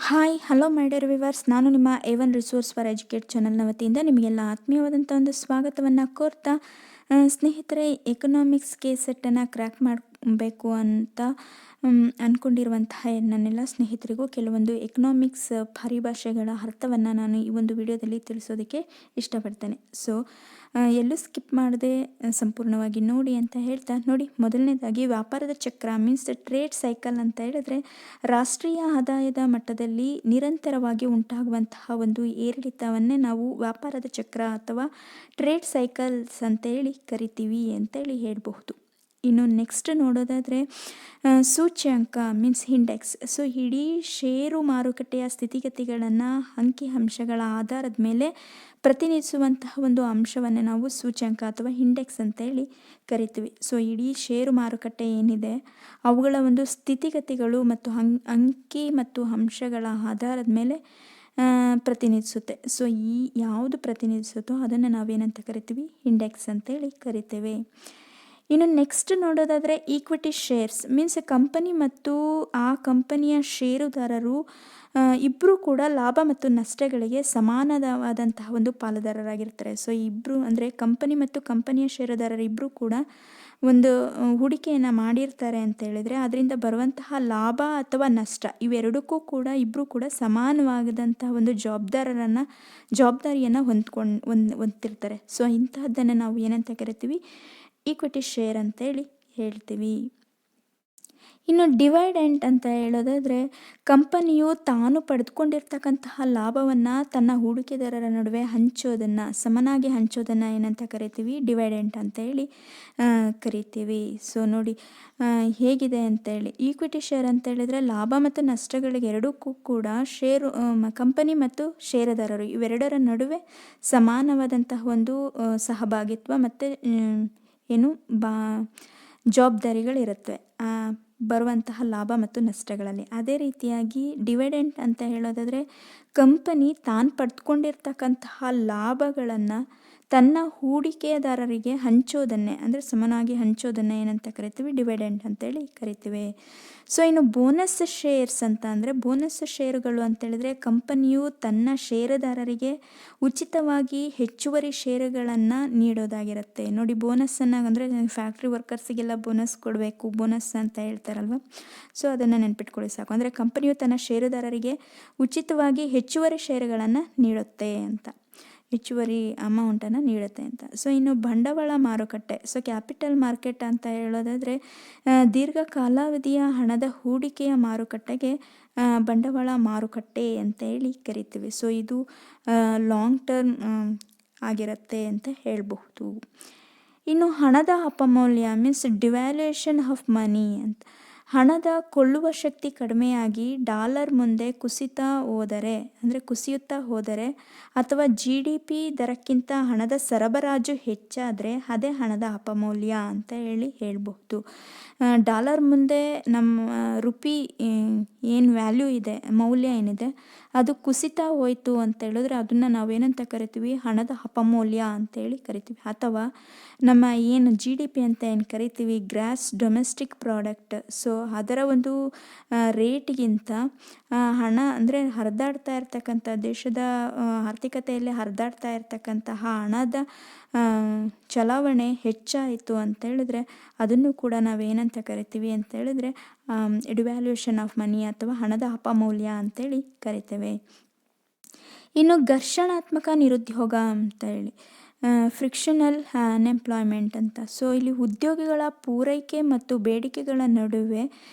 Hi hello my dear viewers, ನಾನು ನಿಮ್ಮ A1 resource for educate ಚಾನಲ್ನ ವತಿಯಿಂದ ನಿಮಗೆಲ್ಲ ಆತ್ಮೀಯವಾದಂಥ ಒಂದು ಸ್ವಾಗತವನ್ನು ಕೋರ್ತಾ ಸ್ನೇಹಿತರೆ, ಎಕನಾಮಿಕ್ಸ್ ಕೆ ಸೆಟ್ಟನ್ನು ಕ್ರ್ಯಾಕ್ ಮಾಡಬೇಕು ಅಂತ ಅಂದ್ಕೊಂಡಿರುವಂತಹ ನನ್ನೆಲ್ಲ ಸ್ನೇಹಿತರಿಗೂ ಕೆಲವೊಂದು ಎಕನಾಮಿಕ್ಸ್ ಪರಿಭಾಷೆಗಳ ಅರ್ಥವನ್ನು ನಾನು ಈ ಒಂದು ವಿಡಿಯೋದಲ್ಲಿ ತಿಳಿಸೋದಕ್ಕೆ ಇಷ್ಟಪಡ್ತೇನೆ. ಸೊ ಎಲ್ಲೂ ಸ್ಕಿಪ್ ಮಾಡದೆ ಸಂಪೂರ್ಣವಾಗಿ ನೋಡಿ ಅಂತ ಹೇಳ್ತಾ, ನೋಡಿ, ಮೊದಲನೇದಾಗಿ ವ್ಯಾಪಾರದ ಚಕ್ರ ಮೀನ್ಸ್ ಟ್ರೇಡ್ ಸೈಕಲ್ ಅಂತ ಹೇಳಿದ್ರೆ ರಾಷ್ಟ್ರೀಯ ಆದಾಯದ ಮಟ್ಟದಲ್ಲಿ ನಿರಂತರವಾಗಿ ಉಂಟಾಗುವಂತಹ ಒಂದು ಏರಿಳಿತವನ್ನೇ ನಾವು ವ್ಯಾಪಾರದ ಚಕ್ರ ಅಥವಾ ಟ್ರೇಡ್ ಸೈಕಲ್ಸ್ ಅಂತೇಳಿ ಕರಿತೀವಿ ಅಂತೇಳಿ ಹೇಳಬಹುದು. ಇನ್ನು ನೆಕ್ಸ್ಟ್ ನೋಡೋದಾದರೆ ಸೂಚ್ಯಂಕ ಮೀನ್ಸ್ ಇಂಡೆಕ್ಸ್. ಸೊ ಇಡೀ ಷೇರು ಮಾರುಕಟ್ಟೆಯ ಸ್ಥಿತಿಗತಿಗಳನ್ನು ಅಂಕಿಅಂಶಗಳ ಆಧಾರದ ಮೇಲೆ ಪ್ರತಿನಿಧಿಸುವಂತಹ ಒಂದು ಅಂಶವನ್ನು ನಾವು ಸೂಚ್ಯಂಕ ಅಥವಾ ಇಂಡೆಕ್ಸ್ ಅಂತೇಳಿ ಕರಿತೀವಿ. ಸೊ ಇಡೀ ಷೇರು ಮಾರುಕಟ್ಟೆ ಏನಿದೆ ಅವುಗಳ ಒಂದು ಸ್ಥಿತಿಗತಿಗಳು ಮತ್ತು ಅಂಕಿ ಮತ್ತು ಅಂಶಗಳ ಆಧಾರದ ಮೇಲೆ ಪ್ರತಿನಿಧಿಸುತ್ತೆ. ಸೊ ಈ ಯಾವುದು ಪ್ರತಿನಿಧಿಸುತ್ತೋ ಅದನ್ನು ನಾವೇನಂತ ಕರಿತೀವಿ, ಇಂಡೆಕ್ಸ್ ಅಂತೇಳಿ ಕರಿತೇವೆ. ಇನ್ನು ನೆಕ್ಸ್ಟ್ ನೋಡೋದಾದರೆ ಈಕ್ವಿಟಿ ಶೇರ್ಸ್ ಮೀನ್ಸ್ ಕಂಪನಿ ಮತ್ತು ಆ ಕಂಪನಿಯ ಷೇರುದಾರರು ಇಬ್ಬರೂ ಕೂಡ ಲಾಭ ಮತ್ತು ನಷ್ಟಗಳಿಗೆ ಸಮಾನವಾದಂತಹ ಒಂದು ಪಾಲುದಾರರಾಗಿರ್ತಾರೆ. ಸೊ ಇಬ್ಬರು ಅಂದರೆ ಕಂಪನಿ ಮತ್ತು ಕಂಪನಿಯ ಷೇರುದಾರರು ಇಬ್ಬರೂ ಕೂಡ ಒಂದು ಹೂಡಿಕೆಯನ್ನು ಮಾಡಿರ್ತಾರೆ ಅಂತ ಹೇಳಿದರೆ ಅದರಿಂದ ಬರುವಂತಹ ಲಾಭ ಅಥವಾ ನಷ್ಟ ಇವೆರಡಕ್ಕೂ ಕೂಡ ಇಬ್ಬರೂ ಕೂಡ ಸಮಾನವಾದಂತಹ ಒಂದು ಜವಾಬ್ದಾರಿಯನ್ನು ಹೊಂದ್ತಿರ್ತಾರೆ. ಸೊ ಇಂತಹದ್ದನ್ನು ನಾವು ಏನಂತ ಕರಿತೀವಿ, ಈಕ್ವಿಟಿ ಶೇರ್ ಅಂತೇಳಿ ಹೇಳ್ತೀವಿ. ಇನ್ನು ಡಿವೈಡೆಂಟ್ ಅಂತ ಹೇಳೋದಾದರೆ ಕಂಪನಿಯು ತಾನು ಪಡೆದುಕೊಂಡಿರ್ತಕ್ಕಂತಹ ಲಾಭವನ್ನು ತನ್ನ ಹೂಡಿಕೆದಾರರ ನಡುವೆ ಸಮನಾಗಿ ಹಂಚೋದನ್ನು ಏನಂತ ಕರಿತೀವಿ, ಡಿವೈಡೆಂಟ್ ಅಂತ ಹೇಳಿ ಕರಿತೀವಿ. ಸೊ ನೋಡಿ ಹೇಗಿದೆ ಅಂತೇಳಿ, ಈಕ್ವಿಟಿ ಶೇರ್ ಅಂತ ಹೇಳಿದರೆ ಲಾಭ ಮತ್ತು ನಷ್ಟಗಳಿಗೆ ಎರಡಕ್ಕೂ ಕೂಡ ಕಂಪನಿ ಮತ್ತು ಷೇರುದಾರರು ಇವೆರಡರ ನಡುವೆ ಸಮಾನವಾದಂತಹ ಒಂದು ಸಹಭಾಗಿತ್ವ ಮತ್ತು ಜವಾಬ್ದಾರಿಗಳಿರುತ್ತವೆ ಬರುವಂತಹ ಲಾಭ ಮತ್ತು ನಷ್ಟಗಳಲ್ಲಿ. ಅದೇ ರೀತಿಯಾಗಿ ಡಿವಿಡೆಂಟ್ ಅಂತ ಹೇಳೋದಾದರೆ ಕಂಪನಿ ತಾನು ಪಡೆದುಕೊಂಡಿರ್ತಕ್ಕಂತಹ ಲಾಭಗಳನ್ನು ತನ್ನ ಹೂಡಿಕೆದಾರರಿಗೆ ಹಂಚೋದನ್ನೇ ಅಂದರೆ ಸಮನಾಗಿ ಹಂಚೋದನ್ನೇ ಏನಂತ ಕರಿತೀವಿ, ಡಿವಿಡೆಂಟ್ ಅಂತೇಳಿ ಕರಿತೀವಿ. ಸೊ ಇನ್ನು ಬೋನಸ್ ಶೇರ್ಸ್ ಅಂತ ಅಂದರೆ ಬೋನಸ್ ಷೇರುಗಳು ಅಂತೇಳಿದರೆ ಕಂಪನಿಯು ತನ್ನ ಷೇರುದಾರರಿಗೆ ಉಚಿತವಾಗಿ ಹೆಚ್ಚುವರಿ ಷೇರುಗಳನ್ನು ನೀಡೋದಾಗಿರುತ್ತೆ. ನೋಡಿ, ಬೋನಸ್ಸನ್ನು ಅಂದರೆ ಫ್ಯಾಕ್ಟ್ರಿ ವರ್ಕರ್ಸಿಗೆಲ್ಲ ಬೋನಸ್ ಕೊಡಬೇಕು, ಬೋನಸ್ ಅಂತ ಹೇಳ್ತಾರಲ್ವ. ಸೊ ಅದನ್ನು ನೆನ್ಪಿಟ್ಕೊಳ್ಳಿ ಸಾಕು. ಅಂದರೆ ಕಂಪನಿಯು ತನ್ನ ಷೇರುದಾರರಿಗೆ ಉಚಿತವಾಗಿ ಹೆಚ್ಚುವರಿ ಷೇರುಗಳನ್ನು ನೀಡುತ್ತೆ ಅಂತ, ಹೆಚ್ಚುವರಿ ಅಮೌಂಟನ್ನು ನೀಡುತ್ತೆ ಅಂತ. ಸೊ ಇನ್ನು ಬಂಡವಾಳ ಮಾರುಕಟ್ಟೆ, ಸೊ ಕ್ಯಾಪಿಟಲ್ ಮಾರ್ಕೆಟ್ ಅಂತ ಹೇಳೋದಾದರೆ ದೀರ್ಘ ಕಾಲಾವಧಿಯ ಹಣದ ಹೂಡಿಕೆಯ ಮಾರುಕಟ್ಟೆಗೆ ಬಂಡವಾಳ ಮಾರುಕಟ್ಟೆ ಅಂತ ಹೇಳಿ ಕರಿತೀವಿ. ಸೊ ಇದು ಲಾಂಗ್ ಟರ್ಮ್ ಆಗಿರುತ್ತೆ ಅಂತ ಹೇಳಬಹುದು. ಇನ್ನು ಹಣದ ಅಪಮೌಲ್ಯ ಮೀನ್ಸ್ ಡಿವ್ಯಾಲ್ಯೂಯೇಷನ್ ಆಫ್ ಮನಿ ಅಂತ. ಹಣದ ಕೊಳ್ಳುವ ಶಕ್ತಿ ಕಡಿಮೆಯಾಗಿ ಡಾಲರ್ ಮುಂದೆ ಕುಸಿಯುತ್ತಾ ಹೋದರೆ ಅಥವಾ GDP ದರಕ್ಕಿಂತ ಹಣದ ಸರಬರಾಜು ಹೆಚ್ಚಾದರೆ ಅದೇ ಹಣದ ಅಪಮೌಲ್ಯ ಅಂತ ಹೇಳಬಹುದು. ಡಾಲರ್ ಮುಂದೆ ನಮ್ಮ ರುಪಿ ಏನು ವ್ಯಾಲ್ಯೂ ಇದೆ, ಮೌಲ್ಯ ಏನಿದೆ, ಅದು ಕುಸಿತಾ ಹೋಯಿತು ಅಂತ ಹೇಳಿದ್ರೆ ಅದನ್ನು ನಾವೇನಂತ ಕರಿತೀವಿ, ಹಣದ ಅಪಮೌಲ್ಯ ಅಂತೇಳಿ ಕರಿತೀವಿ. ಅಥವಾ ನಮ್ಮ ಏನು GDP ಅಂತ ಏನು ಕರಿತೀವಿ, ಗ್ರಾಸ್ ಡೊಮೆಸ್ಟಿಕ್ ಪ್ರಾಡಕ್ಟ್, ಸೊ ಅದರ ಒಂದು ರೇಟ್ಗಿಂತ ಹಣ ಅಂದರೆ ಹರಿದಾಡ್ತಾ ಇರ್ತಕ್ಕಂಥ ದೇಶದ ಆರ್ಥಿಕತೆಯಲ್ಲಿ ಹರಿದಾಡ್ತಾ ಇರ್ತಕ್ಕಂತಹ ಹಣದ ಚಲಾವಣೆ ಹೆಚ್ಚಾಯಿತು ಅಂತ ಹೇಳಿದ್ರೆ ಅದನ್ನು ಕೂಡ ನಾವೇನಂತ ಕರಿತೀವಿ ಅಂತ ಹೇಳಿದ್ರೆ ಡಿವ್ಯಾಲ್ಯೂಯೇಷನ್ ಆಫ್ ಮನಿ ಅಥವಾ ಹಣದ ಅಪಮೌಲ್ಯ ಅಂತೇಳಿ ಕರಿತೇವೆ. ಇನ್ನು ಘರ್ಷಣಾತ್ಮಕ ನಿರುದ್ಯೋಗ ಅಂತ ಹೇಳಿ ಫ್ರಿಕ್ಷನಲ್ ಅನ್ಎಂಪ್ಲಾಯ್ಮೆಂಟ್ ಅಂತ. ಸೊ ಇಲ್ಲಿ ಉದ್ಯೋಗಿಗಳ ಪೂರೈಕೆ ಮತ್ತು ಬೇಡಿಕೆಗಳ ನಡುವೆ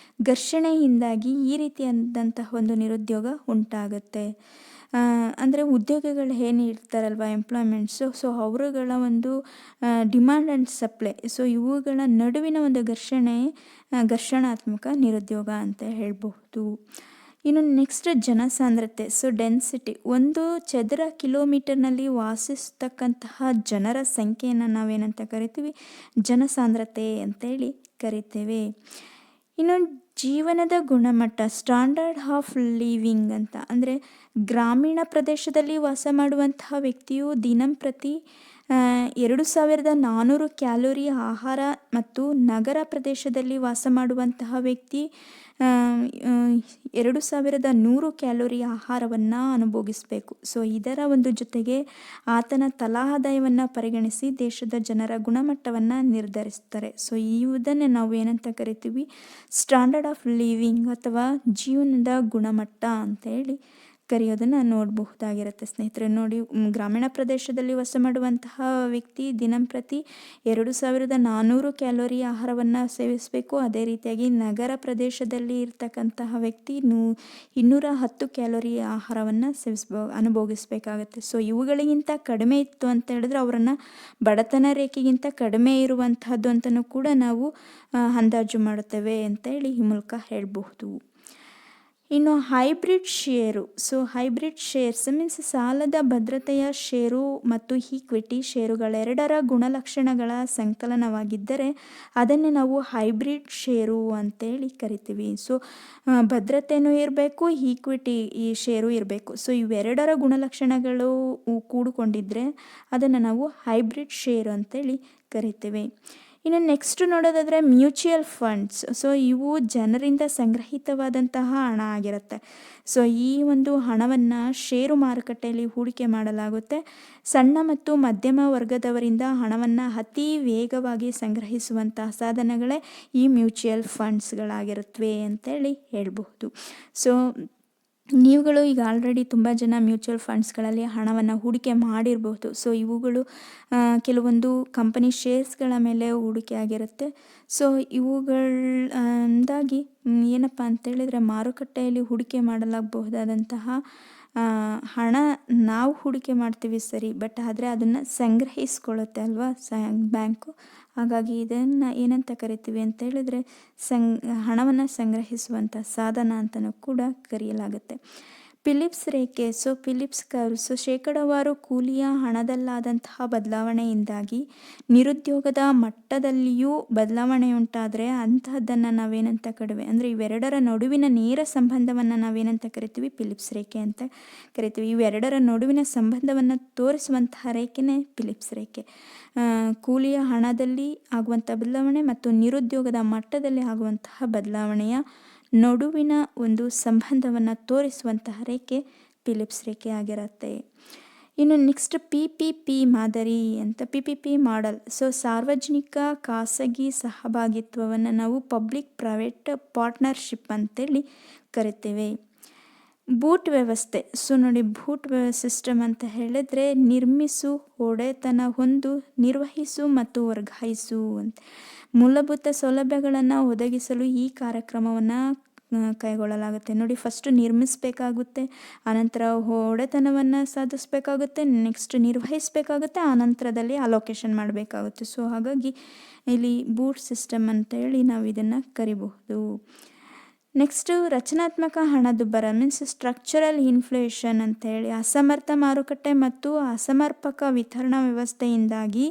ಘರ್ಷಣೆಯಿಂದಾಗಿ ಈ ರೀತಿಯಾದಂತಹ ಒಂದು ನಿರುದ್ಯೋಗ ಉಂಟಾಗುತ್ತೆ. ಅಂದರೆ ಉದ್ಯೋಗಿಗಳು ಏನು ಇರ್ತಾರಲ್ವ, ಎಂಪ್ಲಾಯ್ಮೆಂಟ್ಸು, ಸೊ ಅವರುಗಳ ಒಂದು ಡಿಮ್ಯಾಂಡ್ ಆ್ಯಂಡ್ ಸಪ್ಲೈ, ಸೊ ಇವುಗಳ ನಡುವಿನ ಒಂದು ಘರ್ಷಣಾತ್ಮಕ ನಿರುದ್ಯೋಗ ಅಂತ ಹೇಳಬಹುದು. ಇನ್ನು ನೆಕ್ಸ್ಟ್ ಜನಸಾಂದ್ರತೆ, ಸೊ ಡೆನ್ಸಿಟಿ. ಒಂದು ಚದರ ಕಿಲೋಮೀಟರ್ನಲ್ಲಿ ವಾಸಿಸ್ತಕ್ಕಂತಹ ಜನರ ಸಂಖ್ಯೆಯನ್ನು ನಾವೇನಂತ ಕರಿತೀವಿ, ಜನಸಾಂದ್ರತೆ ಅಂತೇಳಿ ಕರಿತೇವೆ. ಇನ್ನು ಜೀವನದ ಗುಣಮಟ್ಟ, ಸ್ಟ್ಯಾಂಡರ್ಡ್ ಆಫ್ ಲಿವಿಂಗ್ ಅಂತ. ಅಂದರೆ ಗ್ರಾಮೀಣ ಪ್ರದೇಶದಲ್ಲಿ ವಾಸ ಮಾಡುವಂತಹ ವ್ಯಕ್ತಿಯು ದಿನಂಪ್ರತಿ 2400 ಕ್ಯಾಲೋರಿ ಆಹಾರ ಮತ್ತು ನಗರ ಪ್ರದೇಶದಲ್ಲಿ ವಾಸ ಮಾಡುವಂತಹ ವ್ಯಕ್ತಿ 2100 ಕ್ಯಾಲೋರಿ ಆಹಾರವನ್ನು ಅನುಭೋಗಿಸಬೇಕು. ಸೊ ಇದರ ಒಂದು ಜೊತೆಗೆ ಆತನ ತಲಾ ಆದಾಯವನ್ನು ಪರಿಗಣಿಸಿ ದೇಶದ ಜನರ ಗುಣಮಟ್ಟವನ್ನು ನಿರ್ಧರಿಸ್ತಾರೆ. ಸೊ ಇದನ್ನೇ ನಾವು ಏನಂತ ಕರಿತೀವಿ, ಸ್ಟ್ಯಾಂಡರ್ಡ್ ಆಫ್ ಲಿವಿಂಗ್ ಅಥವಾ ಜೀವನದ ಗುಣಮಟ್ಟ ಅಂತ ಹೇಳಿ ಕರೆಯೋದನ್ನು ನೋಡಬಹುದಾಗಿರುತ್ತೆ ಸ್ನೇಹಿತರೆ. ನೋಡಿ, ಗ್ರಾಮೀಣ ಪ್ರದೇಶದಲ್ಲಿ ವಾಸ ಮಾಡುವಂತಹ ವ್ಯಕ್ತಿ ದಿನಂಪ್ರತಿ 2400 ಕ್ಯಾಲೋರಿ ಆಹಾರವನ್ನು ಸೇವಿಸಬೇಕು. ಅದೇ ರೀತಿಯಾಗಿ ನಗರ ಪ್ರದೇಶದಲ್ಲಿ ಇರ್ತಕ್ಕಂತಹ ವ್ಯಕ್ತಿ 210 ಕ್ಯಾಲೋರಿ ಆಹಾರವನ್ನು ಅನುಭೋಗಿಸ್ಬೇಕಾಗತ್ತೆ. ಸೊ ಇವುಗಳಿಗಿಂತ ಕಡಿಮೆ ಇತ್ತು ಅಂತ ಹೇಳಿದ್ರೆ ಅವರನ್ನು ಬಡತನ ರೇಖೆಗಿಂತ ಕಡಿಮೆ ಇರುವಂತಹದ್ದು ಅಂತಲೂ ಕೂಡ ನಾವು ಅಂದಾಜು ಮಾಡುತ್ತೇವೆ ಅಂತ ಹೇಳಿ ಈ ಮೂಲಕ ಹೇಳಬಹುದು. ಇನ್ನು ಹೈಬ್ರಿಡ್ ಷೇರು. ಸೊ ಹೈಬ್ರಿಡ್ ಶೇರ್ಸ್ ಮೀನ್ಸ್ ಸಾಲದ ಭದ್ರತೆಯ ಷೇರು ಮತ್ತು ಈಕ್ವಿಟಿ ಷೇರುಗಳೆರಡರ ಗುಣಲಕ್ಷಣಗಳ ಸಂಕಲನವಾಗಿದ್ದರೆ ಅದನ್ನೇ ನಾವು ಹೈಬ್ರಿಡ್ ಷೇರು ಅಂತೇಳಿ ಕರಿತೀವಿ. ಸೊ ಭದ್ರತೆಯೂ ಇರಬೇಕು, ಈಕ್ವಿಟಿ ಈ ಷೇರು ಇರಬೇಕು. ಸೊ ಇವೆರಡರ ಗುಣಲಕ್ಷಣಗಳು ಕೂಡಿಕೊಂಡಿದ್ರೆ ಅದನ್ನು ನಾವು ಹೈಬ್ರಿಡ್ ಷೇರು ಅಂತೇಳಿ ಕರಿತೀವಿ. ಇನ್ನು ನೆಕ್ಸ್ಟ್ ನೋಡೋದಾದರೆ ಮ್ಯೂಚುವಲ್ ಫಂಡ್ಸ್. ಸೊ ಇವು ಜನರಿಂದ ಸಂಗ್ರಹಿತವಾದಂತಹ ಹಣ ಆಗಿರುತ್ತೆ. ಸೊ ಈ ಒಂದು ಹಣವನ್ನು ಷೇರು ಮಾರುಕಟ್ಟೆಯಲ್ಲಿ ಹೂಡಿಕೆ ಮಾಡಲಾಗುತ್ತೆ. ಸಣ್ಣ ಮತ್ತು ಮಧ್ಯಮ ವರ್ಗದವರಿಂದ ಹಣವನ್ನು ಅತಿ ವೇಗವಾಗಿ ಸಂಗ್ರಹಿಸುವಂತಹ ಸಾಧನಗಳೇ ಈ ಮ್ಯೂಚುವಲ್ ಫಂಡ್ಸ್ಗಳಾಗಿರುತ್ತವೆ ಅಂತೇಳಿ ಹೇಳ್ಬಹುದು. ಸೊ ನೀವುಗಳು ಈಗ ಆಲ್ರೆಡಿ ತುಂಬ ಜನ ಮ್ಯೂಚುವಲ್ ಫಂಡ್ಸ್ಗಳಲ್ಲಿ ಹಣವನ್ನು ಹೂಡಿಕೆ ಮಾಡಿರಬಹುದು. ಸೊ ಇವುಗಳು ಕೆಲವೊಂದು ಕಂಪನಿ ಶೇರ್ಸ್ಗಳ ಮೇಲೆ ಹೂಡಿಕೆ ಆಗಿರುತ್ತೆ. ಸೊ ಇವುಗಳಿಂದಾಗಿ ಏನಪ್ಪ ಅಂತೇಳಿದರೆ ಮಾರುಕಟ್ಟೆಯಲ್ಲಿ ಹೂಡಿಕೆ ಮಾಡಲಾಗಬಹುದಾದಂತಹ ಹಣ ನಾವು ಹೂಡಿಕೆ ಮಾಡ್ತೀವಿ ಸರಿ, ಬಟ್ ಆದರೆ ಅದನ್ನು ಸಂಗ್ರಹಿಸ್ಕೊಳ್ಳುತ್ತೆ ಅಲ್ವಾ ಬ್ಯಾಂಕು. ಹಾಗಾಗಿ ಇದನ್ನು ಏನಂತ ಕರಿತೀವಿ ಅಂತ ಹೇಳಿದ್ರೆ ಹಣವನ್ನು ಸಂಗ್ರಹಿಸುವಂಥ ಸಾಧನ ಅಂತಲೂ ಕೂಡ ಕರೆಯಲಾಗುತ್ತೆ. ಫಿಲಿಪ್ಸ್ ರೇಖೆ. So Philips curve. ಸೊ ಶೇಕಡಾವಾರು ಕೂಲಿಯ ಹಣದಲ್ಲಾದಂತಹ ಬದಲಾವಣೆಯಿಂದಾಗಿ ನಿರುದ್ಯೋಗದ ಮಟ್ಟದಲ್ಲಿಯೂ ಬದಲಾವಣೆಯುಂಟಾದರೆ ಅಂತಹದ್ದನ್ನು ನಾವೇನಂತ ಅಂದರೆ ಇವೆರಡರ ನಡುವಿನ ನೇರ ಸಂಬಂಧವನ್ನು ನಾವೇನಂತ ಕರಿತೀವಿ, ಫಿಲಿಪ್ಸ್ ರೇಖೆ ಅಂತ ಕರಿತೀವಿ. ಇವೆರಡರ ನಡುವಿನ ಸಂಬಂಧವನ್ನು ತೋರಿಸುವಂತಹ ರೇಖೆನೇ ಫಿಲಿಪ್ಸ್ ರೇಖೆ. ಕೂಲಿಯ ಹಣದಲ್ಲಿ ಆಗುವಂಥ ಬದಲಾವಣೆ ಮತ್ತು ನಿರುದ್ಯೋಗದ ಮಟ್ಟದಲ್ಲಿ ಆಗುವಂತಹ ಬದಲಾವಣೆಯ ನಡುವಿನ ಒಂದು ಸಂಬಂಧವನ್ನು ತೋರಿಸುವಂತಹ ರೇಖೆ ಫಿಲಿಪ್ಸ್ ರೇಖೆ ಆಗಿರುತ್ತೆ. ಇನ್ನು ನೆಕ್ಸ್ಟ್ PPP ಮಾದರಿ ಅಂತ, PPP ಮಾಡೆಲ್. ಸೊ ಸಾರ್ವಜನಿಕ ಖಾಸಗಿ ಸಹಭಾಗಿತ್ವವನ್ನು ನಾವು ಪಬ್ಲಿಕ್ ಪ್ರೈವೇಟ್ ಪಾರ್ಟ್ನರ್ಶಿಪ್ ಅಂತೇಳಿ ಕರಿತೇವೆ. ಬೂಟ್ ವ್ಯವಸ್ಥೆ. ಸೊ ನೋಡಿ, ಬೂಟ್ ಸಿಸ್ಟಮ್ ಅಂತ ಹೇಳಿದ್ರೆ ನಿರ್ಮಿಸು, ಒಡೆತನ ಹೊಂದು, ನಿರ್ವಹಿಸು ಮತ್ತು ವರ್ಗಾಯಿಸು ಅಂತ ಮೂಲಭೂತ ಸೌಲಭ್ಯಗಳನ್ನು ಒದಗಿಸಲು ಈ ಕಾರ್ಯಕ್ರಮವನ್ನು ಕೈಗೊಳ್ಳಲಾಗುತ್ತೆ. ನೋಡಿ, ಫಸ್ಟು ನಿರ್ಮಿಸಬೇಕಾಗುತ್ತೆ, ಆನಂತರ ಒಡೆತನವನ್ನು ಸಾಧಿಸಬೇಕಾಗುತ್ತೆ, ನೆಕ್ಸ್ಟ್ ನಿರ್ವಹಿಸಬೇಕಾಗುತ್ತೆ, ಆನಂತರದಲ್ಲಿ ಅಲೋಕೇಶನ್ ಮಾಡಬೇಕಾಗುತ್ತೆ. ಸೊ ಹಾಗಾಗಿ ಇಲ್ಲಿ ಬೂಟ್ ಸಿಸ್ಟಮ್ ಅಂತ ಹೇಳಿ ನಾವು ಇದನ್ನು ಕರಿಬಹುದು. ನೆಕ್ಸ್ಟು ರಚನಾತ್ಮಕ ಹಣದುಬ್ಬರ ಮೀನ್ಸ್ ಸ್ಟ್ರಕ್ಚರಲ್ ಇನ್ಫ್ಲೇಷನ್ ಅಂತ ಹೇಳಿ ಅಸಮರ್ಥ ಮಾರುಕಟ್ಟೆ ಮತ್ತು ಅಸಮರ್ಪಕ ವಿತರಣಾ ವ್ಯವಸ್ಥೆಯಿಂದಾಗಿ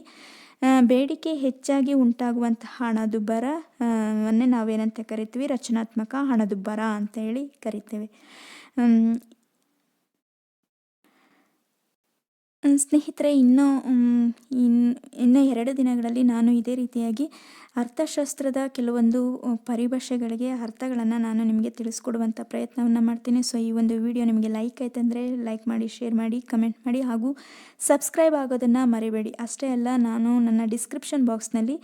ಬೇಡಿಕೆ ಹೆಚ್ಚಾಗಿ ಉಂಟಾಗುವಂತಹ ಹಣದುಬ್ಬರವನ್ನೇ ನಾವೇನಂತ ಕರಿತೀವಿ, ರಚನಾತ್ಮಕ ಹಣದುಬ್ಬರ ಅಂತ ಹೇಳಿ ಕರಿತೇವೆ. ಸ್ನೇಹಿತರೆ, ಇನ್ನೂ 2 ದಿನಗಳಲ್ಲಿ ನಾನು ಇದೇ ರೀತಿಯಾಗಿ ಅರ್ಥಶಾಸ್ತ್ರದ ಕೆಲವೊಂದು ಪರಿಭಾಷೆಗಳಿಗೆ ಅರ್ಥಗಳನ್ನು ನಾನು ನಿಮಗೆ ತಿಳಿಸ್ಕೊಡುವಂಥ ಪ್ರಯತ್ನವನ್ನು ಮಾಡ್ತೀನಿ. ಸೊ ಈ ಒಂದು ವಿಡಿಯೋ ನಿಮಗೆ ಲೈಕ್ ಆಯ್ತಂದರೆ ಲೈಕ್ ಮಾಡಿ, ಶೇರ್ ಮಾಡಿ, ಕಮೆಂಟ್ ಮಾಡಿ ಹಾಗೂ ಸಬ್ಸ್ಕ್ರೈಬ್ ಆಗೋದನ್ನು ಮರಿಬೇಡಿ. ಅಷ್ಟೇ ಅಲ್ಲ, ನಾನು ನನ್ನ ಡಿಸ್ಕ್ರಿಪ್ಷನ್ ಬಾಕ್ಸ್ನಲ್ಲಿ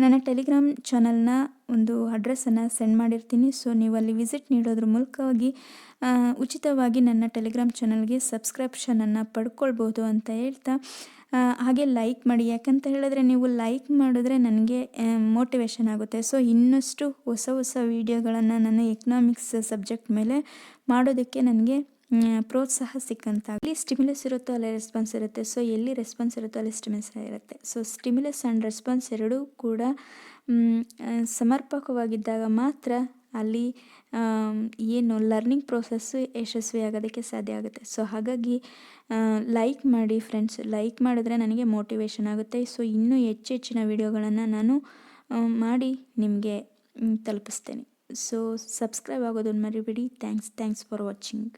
ನನ್ನ ಟೆಲಿಗ್ರಾಮ್ ಚಾನಲ್ನ ಒಂದು ಅಡ್ರೆಸ್ಸನ್ನು ಸೆಂಡ್ ಮಾಡಿರ್ತೀನಿ. ಸೊ ನೀವು ಅಲ್ಲಿ ವಿಸಿಟ್ ನೀಡೋದ್ರ ಮೂಲಕವಾಗಿ ಉಚಿತವಾಗಿ ನನ್ನ ಟೆಲಿಗ್ರಾಮ್ ಚಾನಲ್ಗೆ ಸಬ್ಸ್ಕ್ರಿಪ್ಷನನ್ನು ಪಡ್ಕೊಳ್ಬೋದು ಅಂತ ಹೇಳ್ತಾ, ಹಾಗೆ ಲೈಕ್ ಮಾಡಿ. ಯಾಕಂತ ಹೇಳಿದ್ರೆ ನೀವು ಲೈಕ್ ಮಾಡಿದ್ರೆ ನನಗೆ ಮೋಟಿವೇಶನ್ ಆಗುತ್ತೆ. ಸೊ ಇನ್ನಷ್ಟು ಹೊಸ ಹೊಸ ವೀಡಿಯೋಗಳನ್ನು ನಾನು ಎಕನಾಮಿಕ್ಸ್ ಸಬ್ಜೆಕ್ಟ್ ಮೇಲೆ ಮಾಡೋದಕ್ಕೆ ನನಗೆ ಪ್ರೋತ್ಸಾಹ ಸಿಕ್ಕಂತಾಗಲಿ. ಸ್ಟಿಮ್ಯುಲಸ್ ಇರುತ್ತೋ ಅಲ್ಲಿ ರೆಸ್ಪಾನ್ಸ್ ಇರುತ್ತೆ. ಸೊ ಎಲ್ಲಿ ರೆಸ್ಪಾನ್ಸ್ ಇರುತ್ತೋ ಅಲ್ಲಿ ಸ್ಟಿಮ್ಯುಲಸ್ ಇರುತ್ತೆ. ಸೊ ಸ್ಟಿಮ್ಯುಲಸ್ ಆ್ಯಂಡ್ ರೆಸ್ಪಾನ್ಸ್ ಎರಡೂ ಕೂಡ ಸಮರ್ಪಕವಾಗಿದ್ದಾಗ ಮಾತ್ರ ಅಲ್ಲಿ ಏನು ಲರ್ನಿಂಗ್ ಪ್ರೋಸೆಸ್ಸು ಯಶಸ್ವಿಯಾಗೋದಕ್ಕೆ ಸಾಧ್ಯ ಆಗುತ್ತೆ. ಸೊ ಹಾಗಾಗಿ ಲೈಕ್ ಮಾಡಿ ಫ್ರೆಂಡ್ಸ್. ಲೈಕ್ ಮಾಡಿದ್ರೆ ನನಗೆ ಮೋಟಿವೇಶನ್ ಆಗುತ್ತೆ. ಸೊ ಇನ್ನೂ ಹೆಚ್ಚಿನ ವಿಡಿಯೋಗಳನ್ನು ನಾನು ಮಾಡಿ ನಿಮಗೆ ತಲುಪಿಸ್ತೇನೆ. ಸೊ ಸಬ್ಸ್ಕ್ರೈಬ್ ಆಗೋದನ್ನು ಮರಿಬೇಡಿ. Thanks for watching.